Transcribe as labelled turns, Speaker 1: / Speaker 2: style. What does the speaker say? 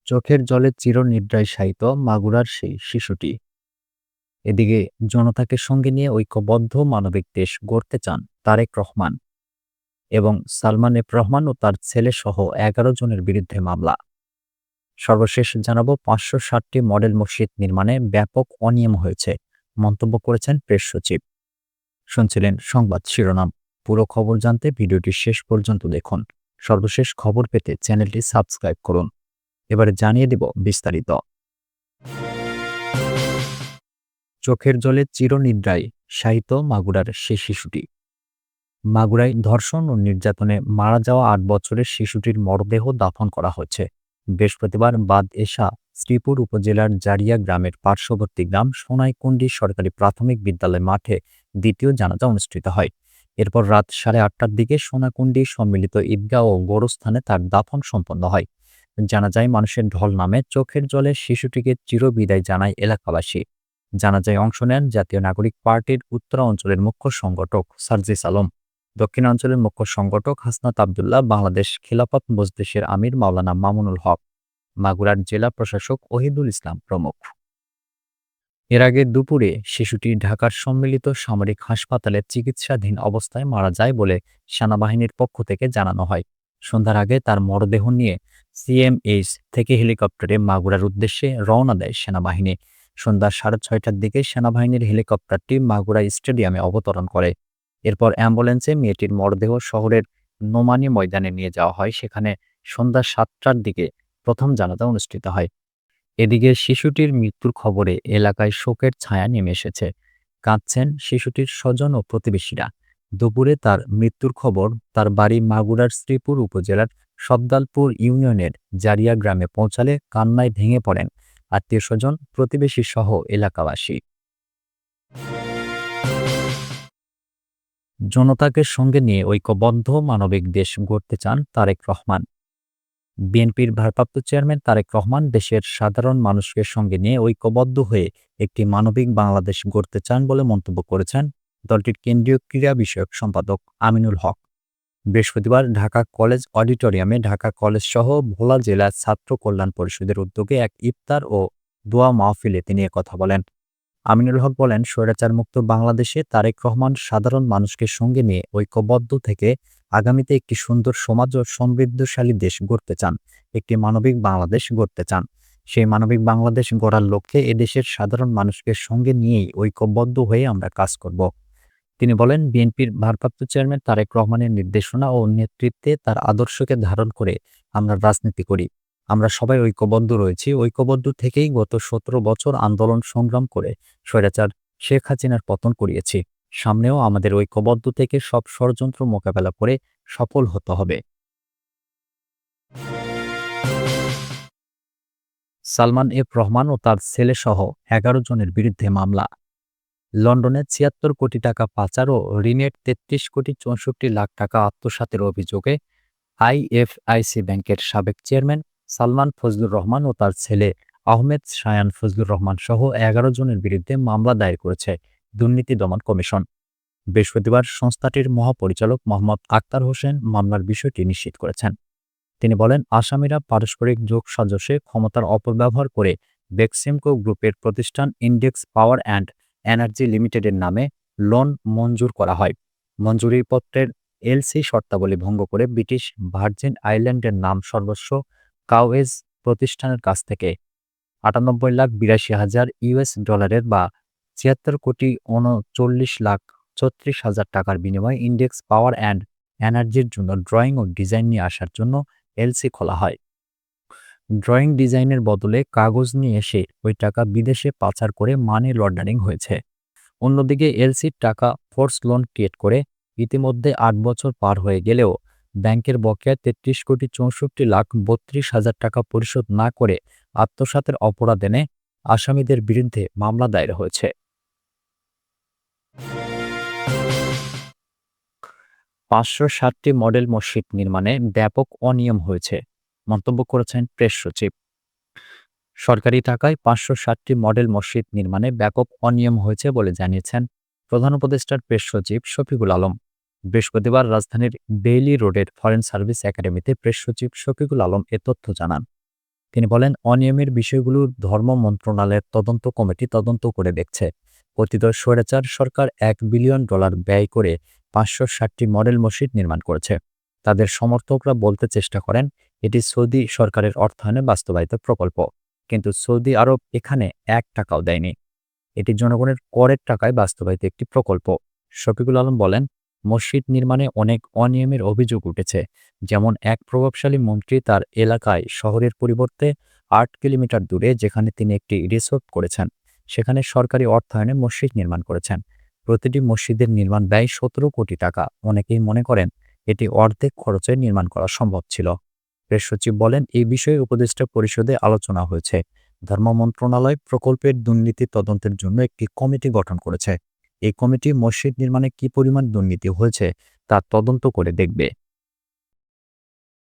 Speaker 1: চোখের জলে চিরনিদ্রায় শায়িত মাগুরার সেই শিশুটি। এদিকে জনতাকে সঙ্গে নিয়ে ঐক্যবদ্ধ মানবিক দেশ গড়তে চান তারেক রহমান এবং সালমান এফ রহমান ও তার ছেলেসহ ১১ জনের বিরুদ্ধে মামলা। সর্বশেষ জানাবো ৫৬০টি মডেল মসজিদ নির্মাণে ব্যাপক অনিয়ম হয়েছে, মন্তব্য করেছেন প্রেস সচিব। শুনছিলেন সংবাদ শিরোনাম। পুরো খবর জানতে ভিডিওটি শেষ পর্যন্ত দেখুন। সর্বশেষ খবর পেতে চ্যানেলটি সাবস্ক্রাইব করুন। এবারে জানিয়ে দিব বিস্তারিত। চোখের জলে চিরনিদ্রায় শায়িত মাগুরার সে শিশুটি। মাগুরায় ধর্ষণ ও নির্যাতনে মারা যাওয়া ৮ বছরের শিশুটির মরদেহ দাফন করা হয়েছে। বৃহস্পতিবার বাদ এশা শ্রীপুর উপজেলার জারিয়া গ্রামের পার্শ্ববর্তী গ্রাম সোনাইকুণ্ডি সরকারি প্রাথমিক বিদ্যালয় মাঠে দ্বিতীয় জানাজা অনুষ্ঠিত হয়। এরপর রাত 8:30টার দিকে সোনাকুণ্ডি সম্মিলিত ঈদগাহ ও গোরস্থানে তার দাফন সম্পন্ন হয়। জানাজায় মানুষের ঢল নামে, চোখের জলে শিশুটিকে চিরবিদায় জানায় এলাকাবাসী। জানাজায় অংশ নেন জাতীয় নাগরিক পার্টির উত্তরা অঞ্চলের মুখ্য সংগঠক সার্জিস আলম, দক্ষিণাঞ্চলের মুখ্য সংগঠক হাসনাত আবদুল্লাহ, বাংলাদেশ খিলাফত মজলিসের আমির মাওলানা মামুনুল হক, মাগুরার জেলা প্রশাসক ওহিদুল ইসলাম প্রমুখ। এর আগে দুপুরে শিশুটি ঢাকার সম্মিলিত সামরিক হাসপাতালে চিকিৎসাধীন অবস্থায় মারা যায় বলে সেনাবাহিনীর পক্ষ থেকে জানানো হয়। সন্ধ্যার আগে তার মরদেহ নিয়ে সিএমএইচ থেকে হেলিকপ্টারে মাগুরার উদ্দেশ্যে রওনা দেয় সেনাবাহিনী। সন্ধ্যা 6:30টার দিকে সেনাবাহিনীর হেলিকপ্টারটি মাগুরা স্টেডিয়ামে অবতরণ করে। এরপর অ্যাম্বুলেন্সে মেয়েটির মরদেহ শহরের নোমানী ময়দানে নিয়ে যাওয়া হয়। সেখানে সন্ধ্যা 7টার দিকে প্রথম জানাজা অনুষ্ঠিত হয়। এদিকে শিশুটির মৃত্যুর খবরে এলাকায় শোকের ছায়া নেমে এসেছে। কাঁদছেন শিশুটির স্বজন ও প্রতিবেশীরা। দুপুরে তার মৃত্যুর খবর তার বাড়ি মাগুরার শ্রীপুর উপজেলার সবদালপুর ইউনিয়নের জারিয়া গ্রামে পৌঁছালে কান্নায় ভেঙে পড়েন আত্মীয়স্বজন, প্রতিবেশী সহ এলাকাবাসী। জনতাকে সঙ্গে নিয়ে ঐক্যবদ্ধ মানবিক দেশ গড়তে চান তারেক রহমান। বিএনপির ভারপ্রাপ্ত চেয়ারম্যান তারেক রহমান দেশের সাধারণ মানুষকে সঙ্গে নিয়ে ঐক্যবদ্ধ হয়ে একটি মানবিক বাংলাদেশ গড়তে চান বলে মন্তব্য করেছেন দলটির কেন্দ্রীয় ক্রীড়া বিষয়ক সম্পাদক আমিনুল হক। বৃহস্পতিবার ঢাকা কলেজ অডিটোরিয়ামে ঢাকা কলেজ সহ ভোলা জেলা ছাত্র কল্যাণ পরিষদের উদ্যোগে এক ইফতার ও দোয়া মাহফিলে তিনি একথা বলেন। আমিনুল হক বলেন, স্বৈরাচারমুক্ত বাংলাদেশে তারেক রহমান সাধারণ মানুষকে সঙ্গে নিয়ে ঐক্যবদ্ধ থেকে আগামীতে একটি সুন্দর সমাজ ও সমৃদ্ধশালী দেশ গড়তে চান, একটি মানবিক বাংলাদেশ গড়তে চান। সেই মানবিক বাংলাদেশ গড়ার লক্ষ্যে এদেশের সাধারণ মানুষকে সঙ্গে নিয়েই ঐক্যবদ্ধ হয়ে আমরা কাজ করব। তিনি বলেন, বিএনপির ভারপ্রাপ্ত চেয়ারম্যান তারেক রহমানের নির্দেশনা ও নেতৃত্বে তার আদর্শকে ধারণ করে আমরা রাজনীতি করি। আমরা সবাই ঐক্যবদ্ধ রয়েছি। ঐক্যবদ্ধ থেকেই গত ১৭ বছর আন্দোলন সংগ্রাম করে স্বৈরাচার শেখ হাসিনার পতন করিয়েছি। সামনেও আমাদের ঐক্যবদ্ধ থেকে সব ষড়যন্ত্র মোকাবেলা করে সফল হতে হবে। সালমান এফ রহমান ও তার ছেলেসহ ১১ জনের বিরুদ্ধে মামলা। লন্ডনে ৭৬ কোটি টাকা পাচার ও ঋণের ৩৩ কোটি ৬৪ লাখ টাকা আত্মসাতের অভিযোগে আইএফআইসি ব্যাংকের সাবেক চেয়ারম্যান সালমান ফজলুর রহমান ও তার ছেলে আহমেদ শায়ান ফজলুর রহমান সহ ১১ জনের বিরুদ্ধে মামলা দায়ের করেছে দুর্নীতি দমন কমিশন। বৃহস্পতিবার সংস্থাটির মহাপরিচালক মোহাম্মদ আক্তার হোসেন মামলার বিষয়টি নিশ্চিত করেছেন। তিনি বলেন, আসামিরা পারস্পরিক যোগসাজশে ক্ষমতার অপব্যবহার করে বেক্সিমকো গ্রুপের প্রতিষ্ঠান ইন্ডেক্স পাওয়ার অ্যান্ড এনার্জি লিমিটেডের নামে লোন মঞ্জুর করা হয়। মঞ্জুরিপত্রের এলসি শর্তাবলী ভঙ্গ করে ব্রিটিশ ভার্জিন আইল্যান্ডের নাম সর্বস্ব কাউয়েজ প্রতিষ্ঠানের কাছ থেকে ৯৮,৮২,০০০ ইউএস ডলারের বা ৭৬,৩৯,৩৬,৩৬,০০০ টাকার বিনিময়ে ইন্ডেক্স পাওয়ার অ্যান্ড এনার্জির জন্য ড্রয়িং ও ডিজাইন নিয়ে আসার জন্য এলসি খোলা হয়। ড্রয়িং ডিজাইনের বদলে কাগজ নিয়ে এসে ওই টাকা বিদেশে পাচার করে মানি লন্ডারিং হয়েছে। অন্যদিকে এলসির টাকা ফোর্স লোন ক্রিয়েট করে ইতিমধ্যে ৮ বছর পার হয়ে গেলেও ব্যাংকের বকেয়া ৩৩,৬৪,৩২,০০০ টাকা পরিশোধ না করে আত্মসাতের অপরাধ এনে আসামিদের বিরুদ্ধে মামলা দায়ের হয়েছে। ৫৬০টি মডেল মসজিদ নির্মাণে ব্যাপক অনিয়ম হয়েছে, মন্তব্য করেছেন প্রেস সচিব। সরকারি টাকায় ৫৬০টি মডেল মসজিদ নির্মাণে ব্যাপক অনিয়ম হয়েছে বলে জানিয়েছেন প্রধান উপদেষ্টার প্রেস সচিব শফিকুল আলম। বৃহস্পতিবার রাজধানীর বেইলি রোডের ফরেন সার্ভিস একাডেমিতে প্রেস সচিব শফিকুল আলম এ তথ্য জানান। তিনি বলেন, অনিয়মের বিষয়গুলো ধর্ম মন্ত্রণালয়ের তদন্ত কমিটি তদন্ত করে দেখছে। অতীত স্বৈরাচার সরকার $1 বিলিয়ন ব্যয় করে 560টি মডেল মসজিদ নির্মাণ করেছে। তাদের সমর্থকরা বলতে চেষ্টা করেন এটি সৌদি সরকারের অর্থায়নে বাস্তবায়িত প্রকল্প, কিন্তু সৌদি আরব এখানে $1 দেয়নি। এটি জনগণের করের টাকায় বাস্তবায়িত একটি প্রকল্প। শফিকুল আলম বলেন, মসজিদ নির্মাণে অনেক অনিয়মের অভিযোগ উঠেছে। যেমন এক প্রভাবশালী মন্ত্রী তার এলাকায় শহরের পরিবর্তে 8 কিলোমিটার দূরে, যেখানে তিনি একটি রিসোর্ট করেছেন, সেখানে সরকারি অর্থায়নে মসজিদ নির্মাণ করেছেন। প্রতিটি মসজিদের নির্মাণ ব্যয় 17 কোটি টাকা। অনেকেই মনে করেন এটি অর্ধেক খরচে নির্মাণ করা সম্ভব ছিল। প্রেস সচিব বলেন, এই বিষয়ে উপদেষ্টা পরিষদে আলোচনা হয়েছে। ধর্ম মন্ত্রণালয় প্রকল্পের দুর্নীতি তদন্তের জন্য একটি কমিটি গঠন করেছে। এই কমিটি মসজিদ নির্মাণে কি পরিমাণ দুর্নীতি হয়েছে তা তদন্ত করে দেখবে।